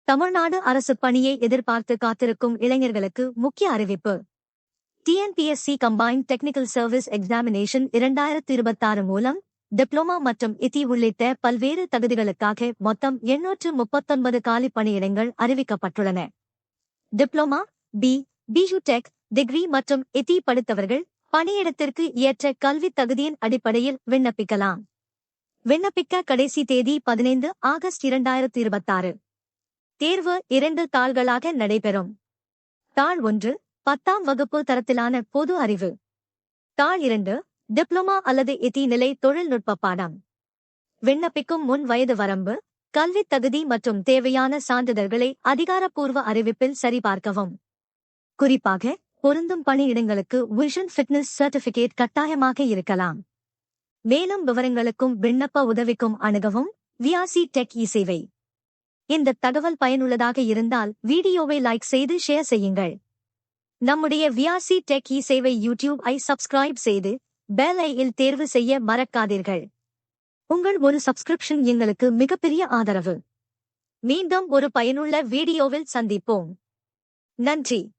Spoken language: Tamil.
தமிழ்நாடு அரசு பணியை எதிர்பார்த்து காத்திருக்கும் இளைஞர்களுக்கு முக்கிய அறிவிப்பு. TNPSC combined technical service examination 2026 மூலம் டிப்ளோமா மற்றும் இடி உள்ளிட்ட பல்வேறு தகுதிகளுக்காக மொத்தம் 839 காலி பணியிடங்கள் அறிவிக்கப்பட்டுள்ளன. டிப்ளோமா, பியூ டெக், டிகிரி மற்றும் இடி படித்தவர்கள் பணியிடத்திற்கு ஏற்ற கல்வித் தகுதியின் அடிப்படையில் விண்ணப்பிக்கலாம். விண்ணப்பிக்க கடைசி தேதி 15 ஆகஸ்ட் 2026. தேர்வு 2 தாள்களாக நடைபெறும். தாள் 1 10ஆம் வகுப்பு தரத்திலான பொது அறிவு. தாள் 2 டிப்ளோமா அல்லது இடி நிலை தொழில்நுட்ப பாடம். விண்ணப்பிக்கும் முன் வயது வரம்பு, கல்வித் தகுதி மற்றும் தேவையான சான்றிதழ்களை அதிகாரப்பூர்வ அறிவிப்பில் சரிபார்க்கவும். குறிப்பாக, பொருந்தும் பணியிடங்களுக்கு விஷன் ஃபிட்னஸ் சர்டிபிகேட் கட்டாயமாக இருக்கலாம். மேலும் விவரங்களுக்கும் விண்ணப்ப உதவிக்கும் அணுகவும் விஆர்சி டெக் இ-சேவை. இந்த தகவல் பயனுள்ளதாக இருந்தால் வீடியோவை லைக் செய்து ஷேர் செய்யுங்கள். நம்முடைய விஆர்சி டெக் இ-சேவை யூடியூப்-ஐ சப்ஸ்கிரைப் செய்து பெல் ஐயில் தேர்வு செய்ய மறக்காதீர்கள். உங்கள் ஒரு சப்ஸ்கிரிப்ஷன் எங்களுக்கு மிகப்பெரிய ஆதரவு. மீண்டும் ஒரு பயனுள்ள வீடியோவில் சந்திப்போம். நன்றி.